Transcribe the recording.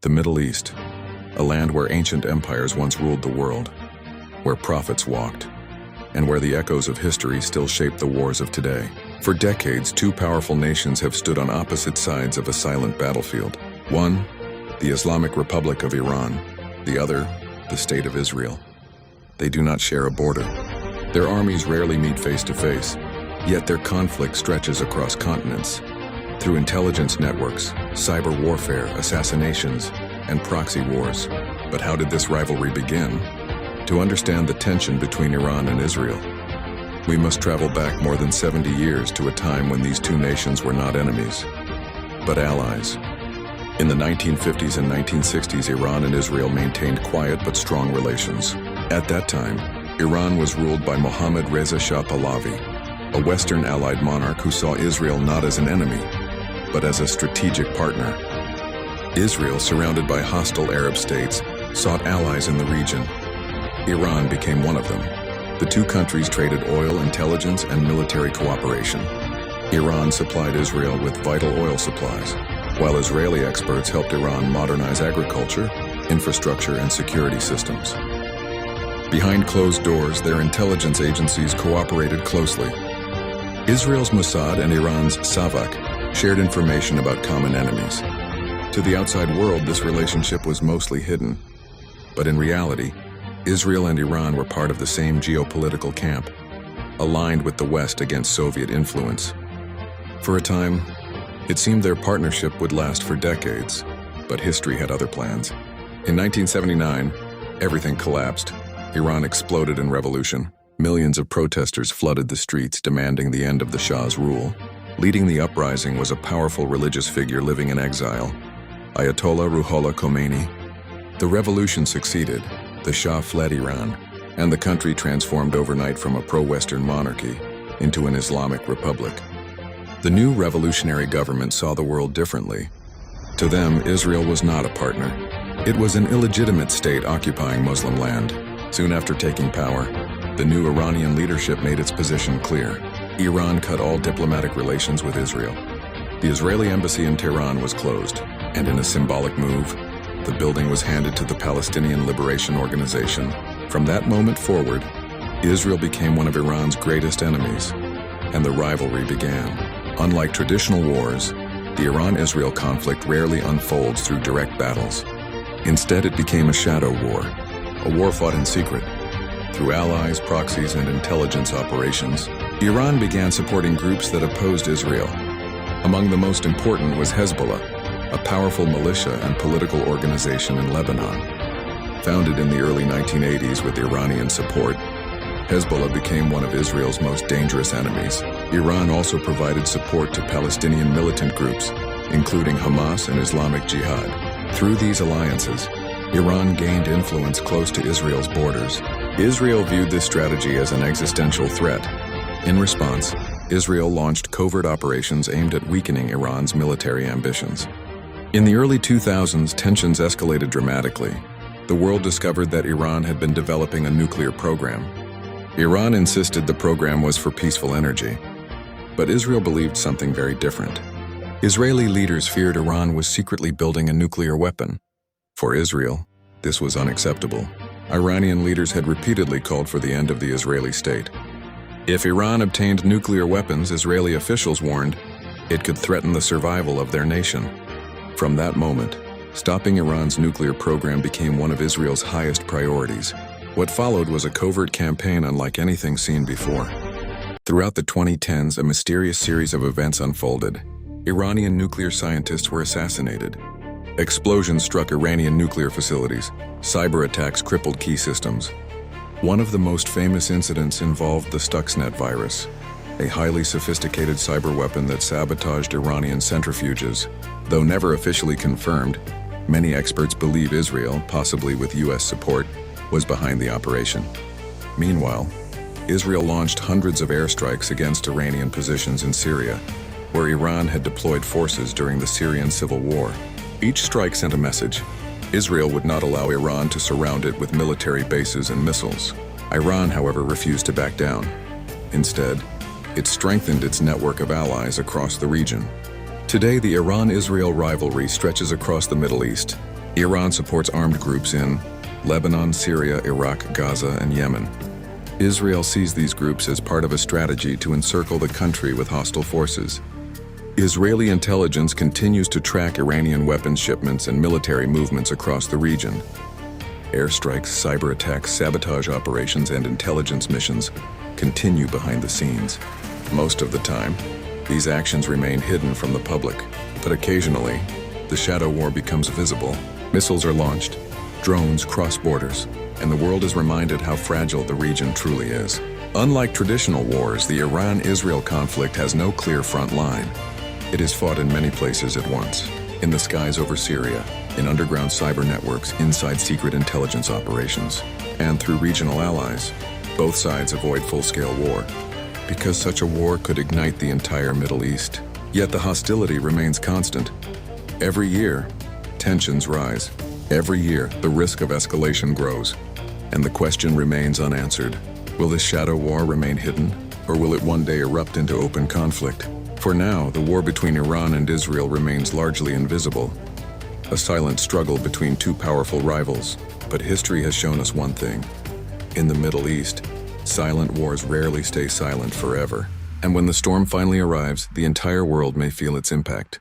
The Middle East, a land where ancient empires once ruled the world, where prophets walked, and where the echoes of history still shape the wars of today. For decades, two powerful nations have stood on opposite sides of a silent battlefield. One, the Islamic Republic of Iran; the other, the State of Israel. They do not share a border. Their armies rarely meet face to face, yet their conflict stretches across continents. Through intelligence networks, cyber warfare, assassinations, and proxy wars. But how did this rivalry begin? To understand the tension between Iran and Israel, we must travel back more than 70 years to a time when these two nations were not enemies, but allies. In the 1950s and 1960s, Iran and Israel maintained quiet but strong relations. At that time, Iran was ruled by Mohammad Reza Shah Pahlavi, a Western allied monarch who saw Israel not as an enemy, but as a strategic partner. Israel, surrounded by hostile Arab states, sought allies in the region. Iran became one of them. The two countries traded oil, intelligence, and military cooperation. Iran supplied Israel with vital oil supplies, while Israeli experts helped Iran modernize agriculture, infrastructure, and security systems. Behind closed doors, their intelligence agencies cooperated closely. Israel's Mossad and Iran's Savak shared information about common enemies. To the outside world, this relationship was mostly hidden. But in reality, Israel and Iran were part of the same geopolitical camp, aligned with the West against Soviet influence. For a time, it seemed their partnership would last for decades, but history had other plans. In 1979, everything collapsed. Iran exploded in revolution. Millions of protesters flooded the streets demanding the end of the Shah's rule. Leading the uprising was a powerful religious figure living in exile, Ayatollah Ruhollah Khomeini. The revolution succeeded, the Shah fled Iran, and the country transformed overnight from a pro-Western monarchy into an Islamic republic. The new revolutionary government saw the world differently. To them, Israel was not a partner. It was an illegitimate state occupying Muslim land. Soon after taking power, the new Iranian leadership made its position clear. Iran cut all diplomatic relations with Israel. The Israeli embassy in Tehran was closed, and in a symbolic move, the building was handed to the Palestinian Liberation Organization. From that moment forward, Israel became one of Iran's greatest enemies, and the rivalry began. Unlike traditional wars, the Iran-Israel conflict rarely unfolds through direct battles. Instead, it became a shadow war, a war fought in secret. Through allies, proxies, and intelligence operations, Iran began supporting groups that opposed Israel. Among the most important was Hezbollah, a powerful militia and political organization in Lebanon. Founded in the early 1980s with Iranian support, Hezbollah became one of Israel's most dangerous enemies. Iran also provided support to Palestinian militant groups, including Hamas and Islamic Jihad. Through these alliances, Iran gained influence close to Israel's borders. Israel viewed this strategy as an existential threat. In response, Israel launched covert operations aimed at weakening Iran's military ambitions. In the early 2000s, tensions escalated dramatically. The world discovered that Iran had been developing a nuclear program. Iran insisted the program was for peaceful energy, but Israel believed something very different. Israeli leaders feared Iran was secretly building a nuclear weapon. For Israel, this was unacceptable. Iranian leaders had repeatedly called for the end of the Israeli state. If Iran obtained nuclear weapons, Israeli officials warned, it could threaten the survival of their nation. From that moment, stopping Iran's nuclear program became one of Israel's highest priorities. What followed was a covert campaign unlike anything seen before. Throughout the 2010s, a mysterious series of events unfolded. Iranian nuclear scientists were assassinated. Explosions struck Iranian nuclear facilities. Cyber attacks crippled key systems. One of the most famous incidents involved the Stuxnet virus, a highly sophisticated cyber weapon that sabotaged Iranian centrifuges. Though never officially confirmed, many experts believe Israel, possibly with US support, was behind the operation. Meanwhile, Israel launched hundreds of airstrikes against Iranian positions in Syria, where Iran had deployed forces during the Syrian civil war. Each strike sent a message. Israel would not allow Iran to surround it with military bases and missiles. Iran, however, refused to back down. Instead, it strengthened its network of allies across the region. Today, the Iran-Israel rivalry stretches across the Middle East. Iran supports armed groups in Lebanon, Syria, Iraq, Gaza, and Yemen. Israel sees these groups as part of a strategy to encircle the country with hostile forces. Israeli intelligence continues to track Iranian weapons shipments and military movements across the region. Airstrikes, cyber attacks, sabotage operations, and intelligence missions continue behind the scenes. Most of the time, these actions remain hidden from the public, but occasionally, the shadow war becomes visible. Missiles are launched, drones cross borders, and the world is reminded how fragile the region truly is. Unlike traditional wars, the Iran-Israel conflict has no clear front line. It is fought in many places at once, in the skies over Syria, in underground cyber networks, inside secret intelligence operations, and through regional allies. Both sides avoid full-scale war, because such a war could ignite the entire Middle East. Yet the hostility remains constant. Every year, tensions rise. Every year, the risk of escalation grows, and the question remains unanswered. Will this shadow war remain hidden, or will it one day erupt into open conflict? For now, the war between Iran and Israel remains largely invisible, a silent struggle between two powerful rivals. But history has shown us one thing. In the Middle East, silent wars rarely stay silent forever. And when the storm finally arrives, the entire world may feel its impact.